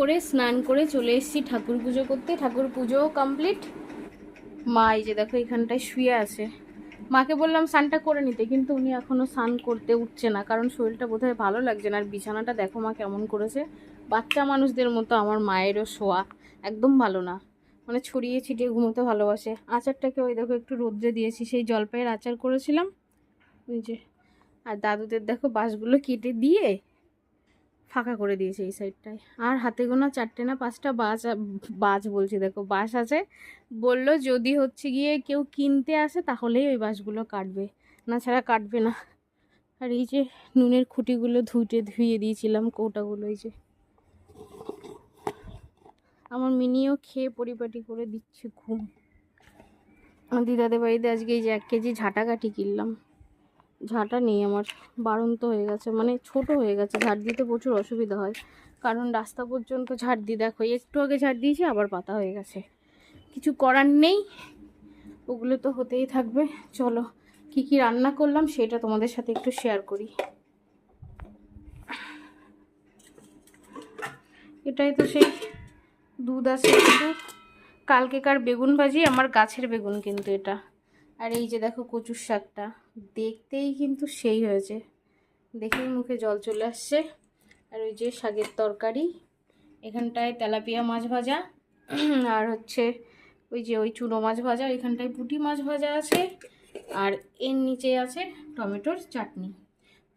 করে স্নান করে চলে এসেছি ঠাকুর পুজো করতে। ঠাকুর পুজোও কমপ্লিট। মা এই যে দেখো এখানটায় শুয়ে আছে। মাকে বললাম স্নানটা করে নিতে, কিন্তু উনি এখনও স্নান করতে উঠছে না, কারণ শরীরটা বোধহয় ভালো লাগছে না। আর বিছানাটা দেখো মা কেমন করেছে, বাচ্চা মানুষদের মতো। আমার মায়েরও শোয়া একদম ভালো না, মানে ছড়িয়ে ছিটিয়ে ঘুমোতে ভালোবাসে। আচারটাকে ওই দেখো একটু রোদ্রে দিয়েছি, সেই জলপাইয়ের আচার করেছিলাম ওই যে। আর দাদুদের দেখো বাঁশগুলো কেটে দিয়ে ফাঁকা করে দিয়েছে এই সাইডটায়। আর হাতে গোনা 4টে না 5টা বাঁশ বলছি, দেখো বাঁশ আছে। বলল যদি হচ্ছে গিয়ে কেউ কিনতে আসে তাহলেই ওই বাঁশগুলো কাটবে, না ছাড়া কাটবে না। আর এই যে নুনের খুঁটিগুলো ধুয়ে দিয়েছিলাম, কৌটাগুলো। এই যে আমার মিনিও খেয়ে পরিপাটি করে দিচ্ছে ঘুম। আমার দিদাদের বাড়িতে আজকে এই যে 1 কেজি ঝাঁটা কাঠি কিনলাম। ঝাঁটা নেই আমার, বাড়ন্ত হয়ে গেছে, মানে ছোট হয়ে গেছে। ঝাড় দিতে প্রচুর অসুবিধা হয়, কারণ রাস্তা পর্যন্ত ঝাড় দিই। দেখো একটু আগে ঝাড় দিয়েছি, আবার পাতা হয়ে গেছে। কিছু করার নেই, ওগুলো তো হতেই থাকবে। চলো কি কি রান্না করলাম সেটা তোমাদের সাথে একটু শেয়ার করি। এটাই তো সেই দুধ আছে একটু, কালকেকার বেগুন ভাজি, আমার গাছের বেগুন কিন্তু এটা। আর এই যে দেখো কচুর শাকটা, দেখতেই কিন্তু সেই হয়েছে, দেখেই মুখে জল চলে আসছে। আর ওই যে শাকের তরকারি, এখানটায় তেলাপিয়া মাছ ভাজা, আর হচ্ছে ওই যে ওই চুনো মাছ ভাজা, এখানটায় পুঁটি মাছ ভাজা আছে, আর এর নিচে আছে টমেটোর চাটনি।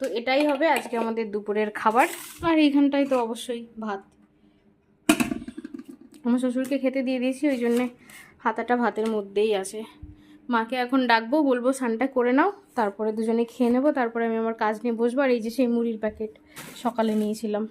তো এটাই হবে আজকে আমাদের দুপুরের খাবার। আর এইখানটায় তো অবশ্যই ভাত, আমার শ্বশুরকে খেতে দিয়ে দিয়েছি, ওই জন্যে হাতাটা ভাতের মধ্যেই আছে। মাকে এখন ডাকবো, বলবো স্নানটা করে নাও, তারপরে দুজনে খেয়ে নেবো, তারপরে আমি আমার কাজ নিয়ে বসবো। আর এই যে সেই মুড়ির প্যাকেট সকালে নিয়েছিলাম।